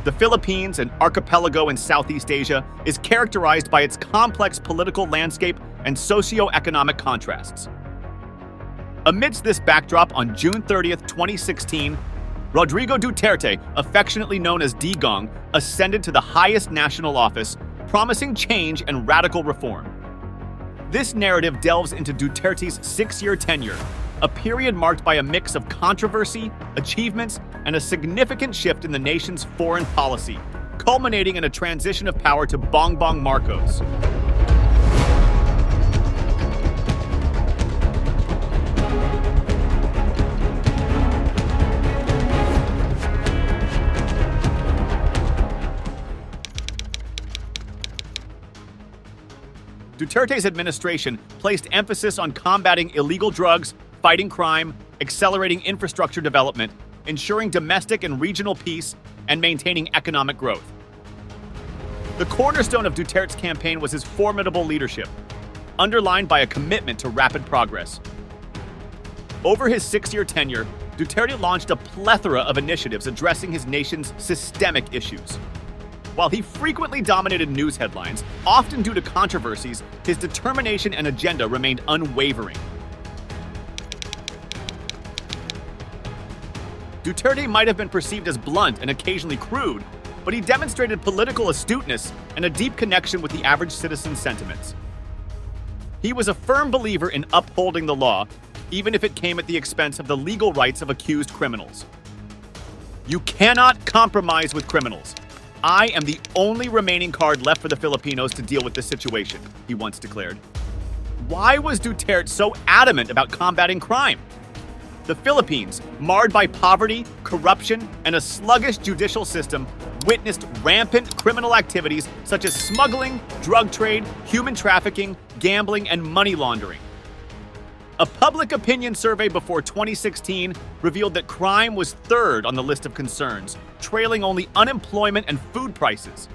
The Philippines, an archipelago in Southeast Asia, is characterized by its complex political landscape and socio-economic contrasts. Amidst this backdrop, on June 30th, 2016, Rodrigo Duterte, affectionately known as Digong, ascended to the highest national office, promising change and radical reform. This narrative delves into Duterte's 6-year tenure, a period marked by a mix of controversy, achievements, and a significant shift in the nation's foreign policy, culminating in a transition of power to Bongbong Marcos. Duterte's administration placed emphasis on combating illegal drugs, fighting crime, accelerating infrastructure development, ensuring domestic and regional peace, and maintaining economic growth. The cornerstone of Duterte's campaign was his formidable leadership, underlined by a commitment to rapid progress. Over his 6-year tenure, Duterte launched a plethora of initiatives addressing his nation's systemic issues. While he frequently dominated news headlines, often due to controversies, his determination and agenda remained unwavering. Duterte might have been perceived as blunt and occasionally crude, but he demonstrated political astuteness and a deep connection with the average citizen's sentiments. He was a firm believer in upholding the law, even if it came at the expense of the legal rights of accused criminals. "You cannot compromise with criminals. I am the only remaining card left for the Filipinos to deal with this situation," he once declared. Why was Duterte so adamant about combating crime? The Philippines, marred by poverty, corruption, and a sluggish judicial system, witnessed rampant criminal activities such as smuggling, drug trade, human trafficking, gambling, and money laundering. A public opinion survey before 2016 revealed that crime was third on the list of concerns, trailing only unemployment and food prices.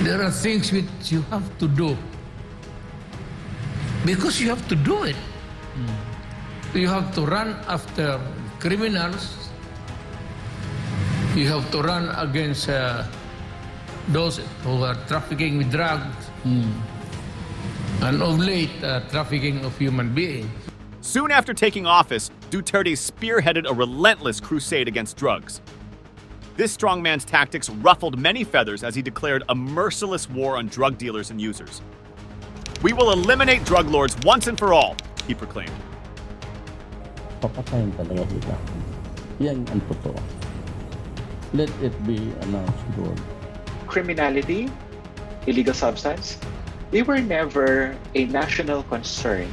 There are things which you have to do because you have to do it. You have to run after criminals. You have to run against those who are trafficking with drugs. And of late, trafficking of human beings. Soon after taking office, Duterte spearheaded a relentless crusade against drugs. This strongman's tactics ruffled many feathers as he declared a merciless war on drug dealers and users. "We will eliminate drug lords once and for all," he proclaimed. Papatayin talaga sila. Yan ang totoo. Let it be announced, Lord. Criminality, illegal substance, they were never a national concern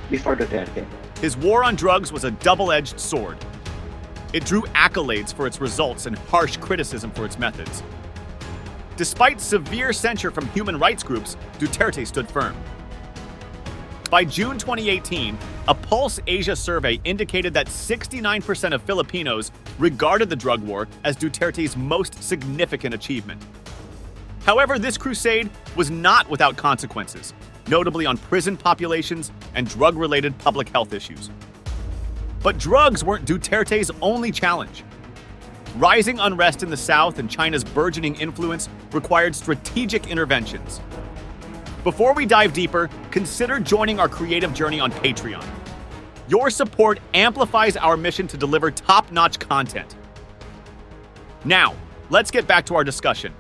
before Duterte. His war on drugs was a double-edged sword. It drew accolades for its results and harsh criticism for its methods. Despite severe censure from human rights groups, Duterte stood firm. By June 2018, a Pulse Asia survey indicated that 69% of Filipinos regarded the drug war as Duterte's most significant achievement. However, this crusade was not without consequences, notably on prison populations and drug-related public health issues. But drugs weren't Duterte's only challenge. Rising unrest in the South and China's burgeoning influence required strategic interventions. Before we dive deeper, consider joining our creative journey on Patreon. Your support amplifies our mission to deliver top-notch content. Now, let's get back to our discussion.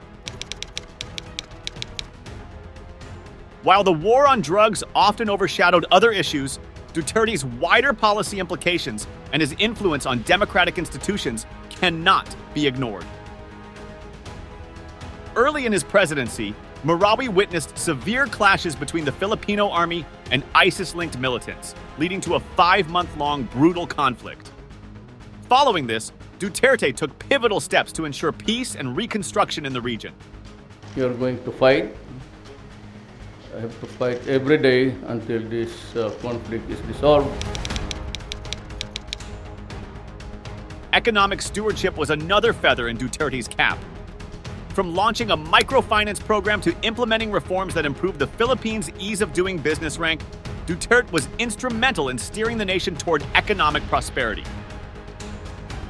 While the war on drugs often overshadowed other issues, Duterte's wider policy implications and his influence on democratic institutions cannot be ignored. Early in his presidency, Marawi witnessed severe clashes between the Filipino army and ISIS-linked militants, leading to a 5-month-long brutal conflict. Following this, Duterte took pivotal steps to ensure peace and reconstruction in the region. You're going to fight. I have to fight every day until this conflict is resolved. Economic stewardship was another feather in Duterte's cap. From launching a microfinance program to implementing reforms that improved the Philippines' ease of doing business rank, Duterte was instrumental in steering the nation toward economic prosperity.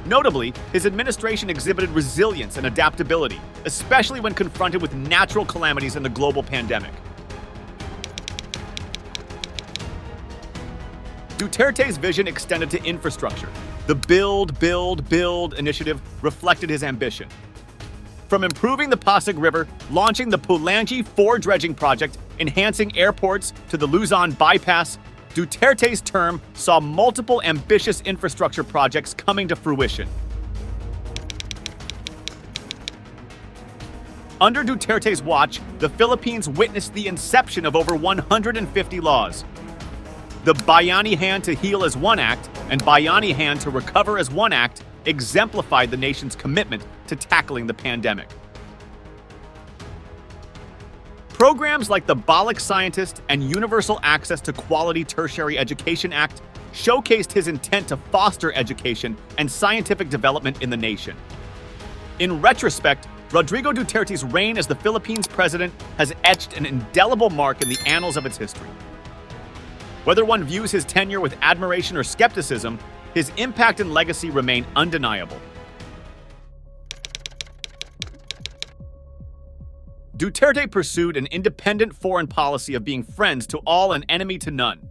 Notably, his administration exhibited resilience and adaptability, especially when confronted with natural calamities and the global pandemic. Duterte's vision extended to infrastructure. The Build, Build, Build initiative reflected his ambition. From improving the Pasig River, launching the Pulangi 4 dredging project, enhancing airports to the Luzon bypass, Duterte's term saw multiple ambitious infrastructure projects coming to fruition. Under Duterte's watch, the Philippines witnessed the inception of over 150 laws. The Bayani Hand to Heal as One Act and Bayani Hand to Recover as One Act exemplified the nation's commitment to tackling the pandemic. Programs like the Balik Scientist and Universal Access to Quality Tertiary Education Act showcased his intent to foster education and scientific development in the nation. In retrospect, Rodrigo Duterte's reign as the Philippines president has etched an indelible mark in the annals of its history. Whether one views his tenure with admiration or skepticism, his impact and legacy remain undeniable. Duterte pursued an independent foreign policy of being friends to all and enemy to none.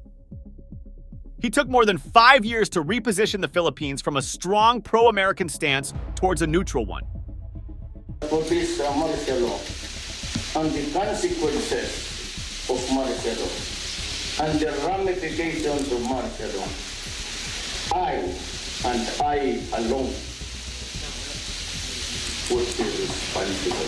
He took more than 5 years to reposition the Philippines from a strong pro-American stance towards a neutral one. For this martial law and the consequences of martial law and the ramifications of martial law, I and I alone would be responsible.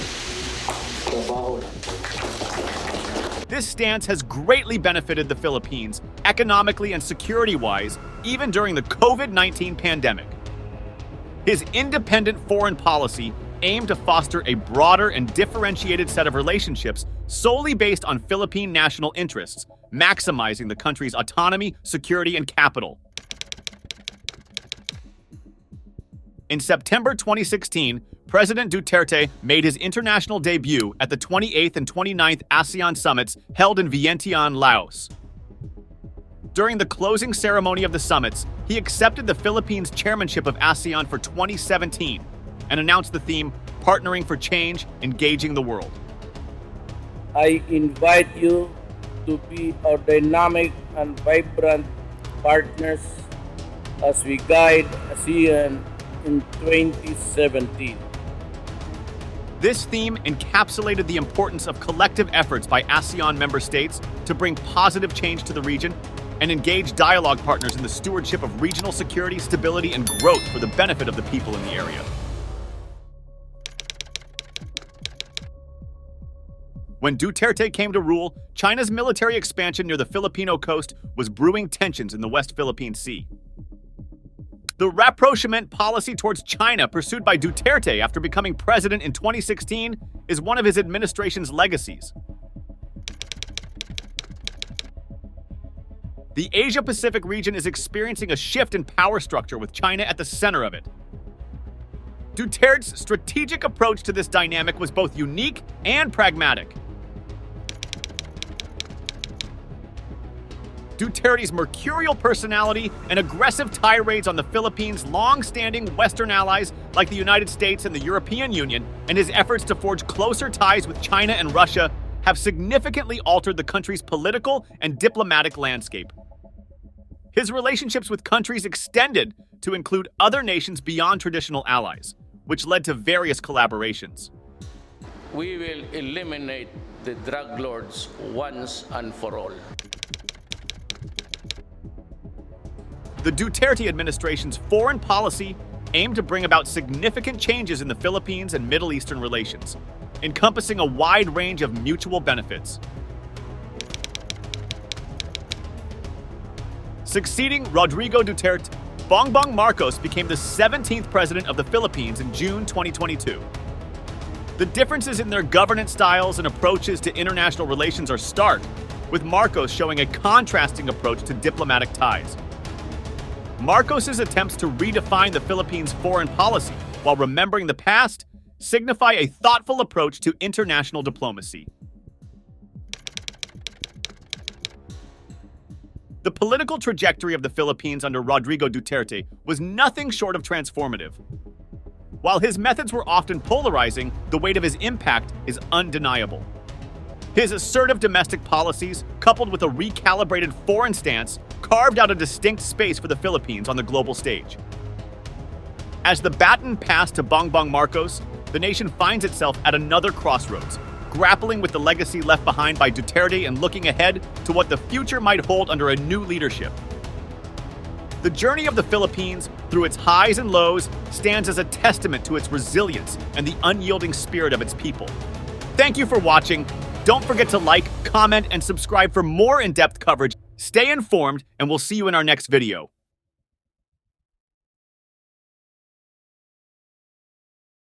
This stance has greatly benefited the Philippines economically and security-wise, even during the COVID-19 pandemic. His independent foreign policy aimed to foster a broader and differentiated set of relationships solely based on Philippine national interests, maximizing the country's autonomy, security, and capital. In September 2016, President Duterte made his international debut at the 28th and 29th ASEAN summits held in Vientiane, Laos. During the closing ceremony of the summits, he accepted the Philippines' chairmanship of ASEAN for 2017 and announced the theme, Partnering for Change, Engaging the World. I invite you to be our dynamic and vibrant partners as we guide ASEAN in 2017. This theme encapsulated the importance of collective efforts by ASEAN member states to bring positive change to the region and engage dialogue partners in the stewardship of regional security, stability, and growth for the benefit of the people in the area. When Duterte came to rule, China's military expansion near the Filipino coast was brewing tensions in the West Philippine Sea. The rapprochement policy towards China pursued by Duterte after becoming president in 2016 is one of his administration's legacies. The Asia-Pacific region is experiencing a shift in power structure with China at the center of it. Duterte's strategic approach to this dynamic was both unique and pragmatic. Duterte's mercurial personality and aggressive tirades on the Philippines' long-standing Western allies like the United States and the European Union, and his efforts to forge closer ties with China and Russia have significantly altered the country's political and diplomatic landscape. His relationships with countries extended to include other nations beyond traditional allies, which led to various collaborations. We will eliminate the drug lords once and for all. The Duterte administration's foreign policy aimed to bring about significant changes in the Philippines and Middle Eastern relations, encompassing a wide range of mutual benefits. Succeeding Rodrigo Duterte, Bongbong Marcos became the 17th president of the Philippines in June 2022. The differences in their governance styles and approaches to international relations are stark, with Marcos showing a contrasting approach to diplomatic ties. Marcos's attempts to redefine the Philippines' foreign policy while remembering the past signify a thoughtful approach to international diplomacy. the political trajectory of the Philippines under Rodrigo Duterte was nothing short of transformative. While his methods were often polarizing, the weight of his impact is undeniable. His assertive domestic policies, coupled with a recalibrated foreign stance, carved out a distinct space for the Philippines on the global stage. As the baton passed to Bongbong Marcos, the nation finds itself at another crossroads, grappling with the legacy left behind by Duterte and looking ahead to what the future might hold under a new leadership. The journey of the Philippines, through its highs and lows, stands as a testament to its resilience and the unyielding spirit of its people. Thank you for watching. Don't forget to like, comment, and subscribe for more in-depth coverage. Stay informed, and we'll see you in our next video.